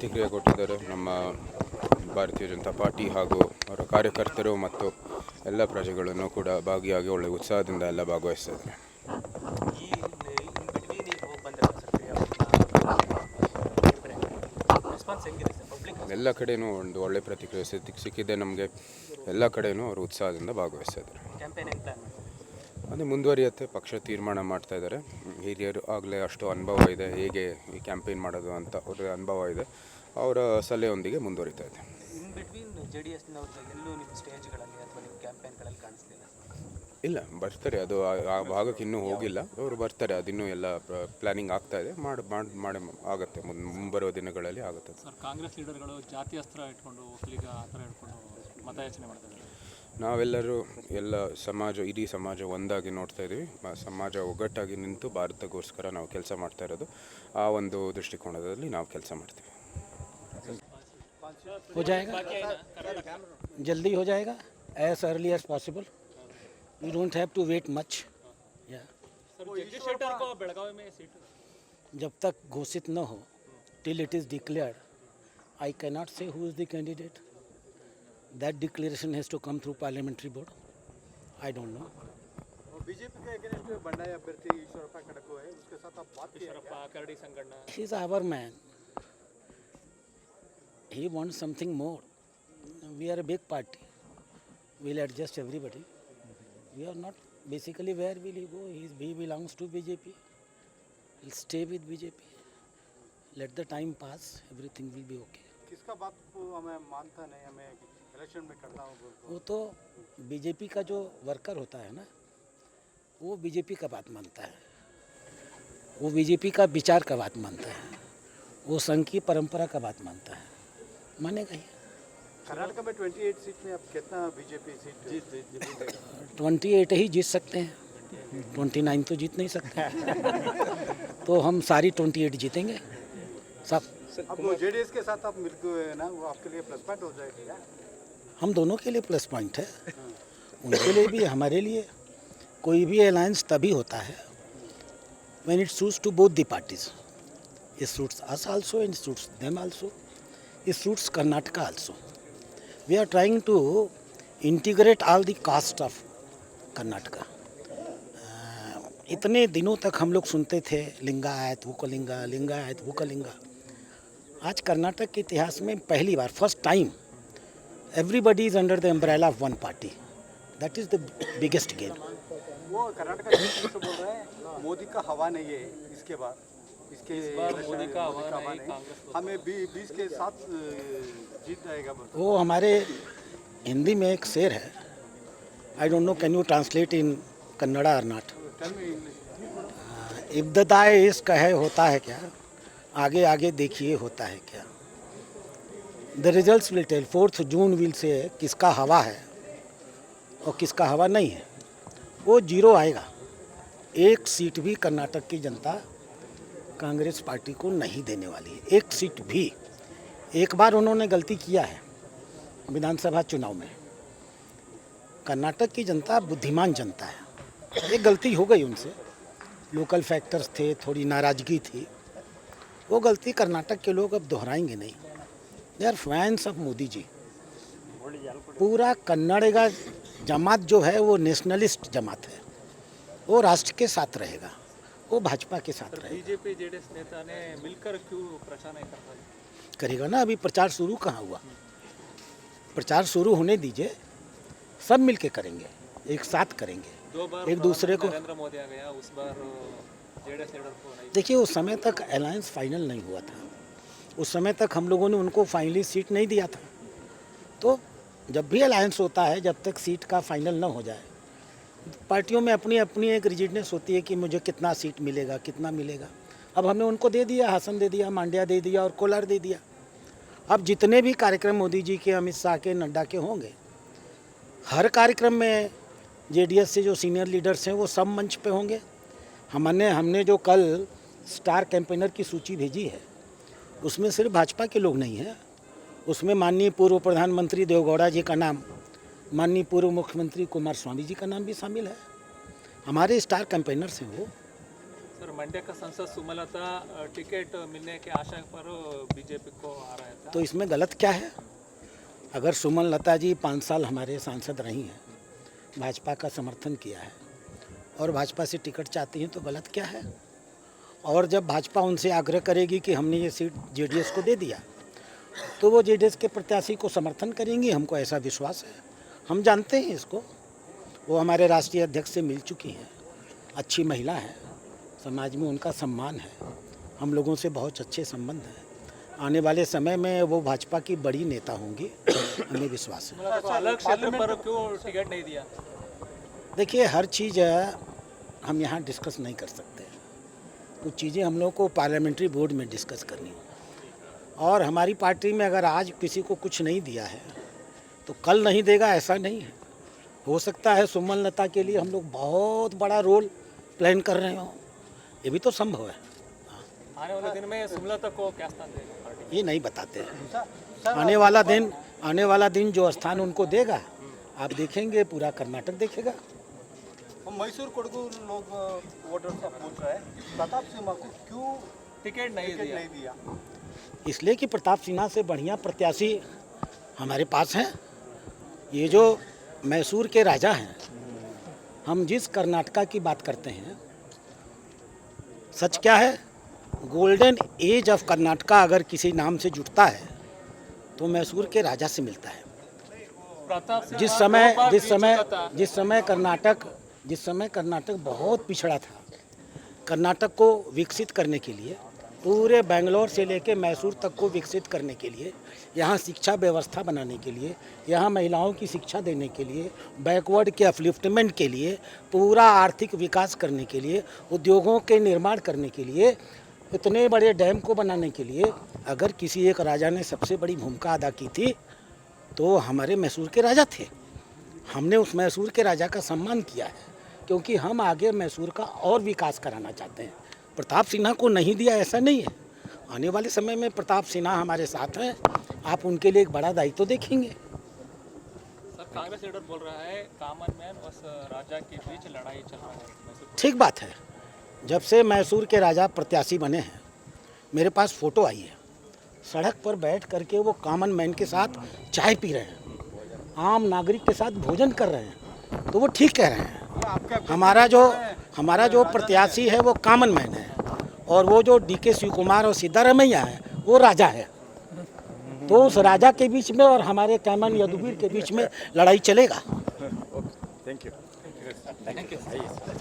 ಪ್ರತಿಕ್ರಿಯೆ ಕೊಟ್ಟಿದ್ದಾರೆ. ನಮ್ಮ ಭಾರತೀಯ ಜನತಾ ಪಾರ್ಟಿ ಹಾಗೂ ಅವರ ಕಾರ್ಯಕರ್ತರು ಮತ್ತು ಎಲ್ಲ ಪ್ರಜೆಗಳನ್ನು ಕೂಡ ಭಾಗಿಯಾಗಿ ಒಳ್ಳೆಯ ಉತ್ಸಾಹದಿಂದ ಎಲ್ಲ ಭಾಗವಹಿಸ್ತಾ ಇದ್ದಾರೆ. ಎಲ್ಲ ಕಡೆಯೂ ಒಂದು ಒಳ್ಳೆ ಪ್ರತಿಕ್ರಿಯೆ ಸಿಕ್ಕಿದೆ ನಮಗೆ. ಎಲ್ಲ ಕಡೆಯೂ ಅವರು ಉತ್ಸಾಹದಿಂದ ಭಾಗವಹಿಸ್ತಾ ಇದ್ದಾರೆ. ಅದೇ ಮುಂದುವರಿಯುತ್ತೆ. ಪಕ್ಷ ತೀರ್ಮಾನ ಮಾಡ್ತಾ ಇದ್ದಾರೆ. ಹಿರಿಯರು ಆಗಲೇ ಅಷ್ಟು ಅನುಭವ ಇದೆ, ಹೇಗೆ ಈ ಕ್ಯಾಂಪೇನ್ ಮಾಡೋದು ಅಂತ ಅವ್ರ ಅನುಭವ ಇದೆ. ಅವರ ಸಲಹೆಯೊಂದಿಗೆ ಮುಂದುವರಿತಾ ಇದೆ. ಇಲ್ಲ, ಬರ್ತಾರೆ. ಅದು ಆ ಭಾಗಕ್ಕೆ ಇನ್ನೂ ಹೋಗಿಲ್ಲ. ಅವರು ಬರ್ತಾರೆ. ಅದಿನ್ನೂ ಎಲ್ಲ ಪ್ಲಾನಿಂಗ್ ಆಗ್ತಾ ಇದೆ. ಮಾಡಿ ಆಗುತ್ತೆ. ಮುಂಬರುವ ದಿನಗಳಲ್ಲಿ ಆಗುತ್ತೆ. ಸರ್, ಕಾಂಗ್ರೆಸ್ ಲೀಡರ್ಗಳು ಜಾತಿ ಅಸ್ತ್ರ ಇಟ್ಕೊಂಡು ಒಕ್ಕಲಿಗ ಆ ಥರ ಇಟ್ಕೊಂಡು ಮತಯಾಚನೆ ಮಾಡ್ತಾರೆ. ನಾವೆಲ್ಲರೂ ಎಲ್ಲ ಸಮಾಜ, ಇಡೀ ಸಮಾಜ ಒಂದಾಗಿ ನೋಡ್ತಾ ಇದ್ದೀವಿ. ಸಮಾಜ ಒಗ್ಗಟ್ಟಾಗಿ ನಿಂತು ಭಾರತಕ್ಕೋಸ್ಕರ ನಾವು ಕೆಲಸ ಮಾಡ್ತಾ ಇರೋದು. ಆ ಒಂದು ದೃಷ್ಟಿಕೋನದಲ್ಲಿ ನಾವು ಕೆಲಸ ಮಾಡ್ತೀವಿ. हो जाएगा, जल्दी हो जाएगा, as early as possible. You don't have to wait much. Yeah. जब तक घोषित न हो, till it is declared, I cannot say who is the candidate. That declaration has to come through parliamentary board. I don't know. BJP के against बंडाई अभ्यर्थी ईश्वरप्पा खड़को है, उसके साथ आप बात कीजिए. करड़ी संगठन. He is our man. He wants something more. We are a big party. We'll adjust everybody. We are not basically where will he go? He belongs to BJP. He'll stay with BJP. Let the time pass. Everything will be okay. किसका बात को हमें मानता नहीं, हमें election में करना होगा. वो तो बीजेपी का जो वर्कर होता है ना, वो बीजेपी का बात मानता है. वो बीजेपी का विचार का बात मानता है. वो संघ की परंपरा का बात मानता है. मानेगा ही. कर्नाटक में 28 सीट में अब कितना बीजेपी सीट जीतेगा? 28 ही जीत सकते हैं. 29 तो जीत नहीं सकते. तो हम सारी 28 जीतेंगे सब. अब वो जेडीएस के साथ आप मिलकर ना, वो आपके लिए प्लस पॉइंट हो जाएगा क्या? हम दोनों के लिए प्लस पॉइंट है. उनके लिए भी हमारे लिए. कोई भी अलायंस तभी होता है when it suits to both the parties. It suits us also and it suits them also. It suits Karnataka also. We are trying to integrate all the caste of Karnataka. इतने दिनों तक हम लोग सुनते थे लिंगायत वुकलिंगा, लिंगायत वुकलिंगा. आज कर्नाटक के इतिहास में पहली बार, first time, everybody is under the umbrella of one party. That is the biggest gain. वो कर्नाटक का से बोल रहे हैं मोदी का हवा नहीं है इसके बाद. इसके मोदी का हवा नहीं. हमें 20 के साथ जीत जाएगा. वो हमारे हिंदी में एक शेर है. I don't know, can you translate इन कन्नड़ा और नॉट? इब्तदाए इश्क है होता है क्या, आगे आगे देखिए होता है क्या. The results will tell. 4 June will say किसका हवा है और किसका हवा नहीं है. वो 0 आएगा. एक सीट भी कर्नाटक की जनता कांग्रेस पार्टी को नहीं देने वाली है. एक सीट भी. एक बार उन्होंने गलती किया है विधानसभा चुनाव में. कर्नाटक की जनता बुद्धिमान जनता है. एक गलती हो गई उनसे. लोकल फैक्टर्स थे, थोड़ी नाराज़गी थी. वो गलती कर्नाटक के लोग अब दोहराएंगे नहीं. They are fans of Modi ji. पूरा कन्नड़ेगा जमात जो है वो नेशनलिस्ट जमात है. वो राष्ट्र के साथ रहेगा. वो भाजपा के साथ रहेगा. बीजेपी जेडीएस नेता ने मिलकर क्यों प्रचार नहीं करता? करेगा ना. अभी प्रचार शुरू कहाँ हुआ. प्रचार शुरू होने दीजिए. सब मिलके करेंगे, एक साथ करेंगे. 2 बार एक दूसरे को. नरेंद्र मोदी आ गया, उस बार जेडीएस लीडर को नहीं. देखिए, उस समय तक अलायंस फाइनल नहीं हुआ था. उस समय तक हम लोगों ने उनको फाइनली सीट नहीं दिया था. तो जब भी अलायंस होता है, जब तक सीट का फाइनल न हो जाए, पार्टियों में अपनी अपनी एक रिजिडनेस होती है कि मुझे कितना सीट मिलेगा, कितना मिलेगा. अब हमने उनको दे दिया, हासन दे दिया, मांड्या दे दिया और कोलार दे दिया. अब जितने भी कार्यक्रम मोदी जी के, अमित शाह के, नड्डा के होंगे, हर कार्यक्रम में जेडीएस से जो सीनियर लीडर्स हैं वो सब मंच पे होंगे. हमने जो कल स्टार कैंपेनर की सूची भेजी है, उसमें सिर्फ भाजपा के लोग नहीं हैं. उसमें माननीय पूर्व प्रधानमंत्री देवेगौड़ा जी का नाम, माननीय पूर्व मुख्यमंत्री कुमार स्वामी जी का नाम भी शामिल है. हमारे स्टार कैंपेनर्स हैं वो. सर मंड्या का संसद सुमलता टिकट मिलने के आशा पर बीजेपी को आ रहा था। तो इसमें गलत क्या है? अगर सुमलता जी 5 साल हमारे सांसद रही हैं, भाजपा का समर्थन किया है और भाजपा से टिकट चाहती हैं तो गलत क्या है? और जब भाजपा उनसे आग्रह करेगी कि हमने ये सीट जेडीएस को दे दिया तो वो जेडीएस के प्रत्याशी को समर्थन करेंगी, हमको ऐसा विश्वास है। हम जानते हैं इसको, वो हमारे राष्ट्रीय अध्यक्ष से मिल चुकी हैं, अच्छी महिला है, समाज में उनका सम्मान है, हम लोगों से बहुत अच्छे संबंध हैं। आने वाले समय में वो भाजपा की बड़ी नेता होंगी, हमें विश्वास है। सुमलता को अलग क्षेत्र पर क्यों टिकट नहीं दिया? देखिए, हर चीज़ हम यहाँ डिस्कस नहीं कर सकते, कुछ चीज़ें हम लोग को पार्लियामेंट्री बोर्ड में डिस्कस करनी है। और हमारी पार्टी में अगर आज किसी को कुछ नहीं दिया है तो कल नहीं देगा, ऐसा नहीं है। हो सकता है सुमलता के लिए हम लोग बहुत बड़ा रोल प्लान कर रहे हो, ये भी तो संभव है। आने वाले दिन में सुमलता को क्या स्थान देगा पार्टी? ये नहीं बताते हैं। आने वाला दिन जो स्थान उनको देगा आप देखेंगे, पूरा कर्नाटक देखेगा। मैसूर कोडगू लोग वोटर से पूछ रहे हैं प्रताप सिन्हा को क्यों टिकट नहीं टिकट दिया। नहीं दिया। इसलिए कि प्रताप सिन्हा से बढ़िया प्रत्याशी हमारे पास हैं। ये जो मैसूर के राजा हैं, हम जिस कर्नाटका की बात करते हैं, सच क्या है, गोल्डन एज ऑफ कर्नाटका अगर किसी नाम से जुटता है तो मैसूर के राजा से मिलता है। प्रताप सिन्हा जिस समय कर्नाटक बहुत पिछड़ा था, कर्नाटक को विकसित करने के लिए, पूरे बेंगलोर से लेकर मैसूर तक को विकसित करने के लिए, यहाँ शिक्षा व्यवस्था बनाने के लिए, यहाँ महिलाओं की शिक्षा देने के लिए, बैकवर्ड के अपलिफ्टमेंट के लिए, पूरा आर्थिक विकास करने के लिए, उद्योगों के निर्माण करने के लिए, इतने बड़े डैम को बनाने के लिए अगर किसी एक राजा ने सबसे बड़ी भूमिका अदा की थी तो हमारे मैसूर के राजा थे। हमने उस मैसूर के राजा का सम्मान किया है क्योंकि हम आगे मैसूर का और विकास कराना चाहते हैं। प्रताप सिन्हा को नहीं दिया ऐसा नहीं है, आने वाले समय में प्रताप सिन्हा हमारे साथ हैं, आप उनके लिए एक बड़ा दायित्व देखेंगे। सर कांग्रेस लीडर बोल रहा है कॉमन मैन और राजा के बीच लड़ाई चल रहा है। ठीक बात है, जब से मैसूर के राजा प्रत्याशी बने हैं मेरे पास फ़ोटो आई है, सड़क पर बैठ करके वो कॉमन मैन के साथ चाय पी रहे हैं, आम नागरिक के साथ भोजन कर रहे हैं, तो वो ठीक कह रहे हैं। हमारा जो प्रत्याशी है वो कॉमन मैन है और वो जो डीके शिव कुमार और सिद्धारमैया है वो राजा है। तो उस राजा के बीच में और हमारे कॉमन यदुवीर के बीच में लड़ाई चलेगा। Thank you.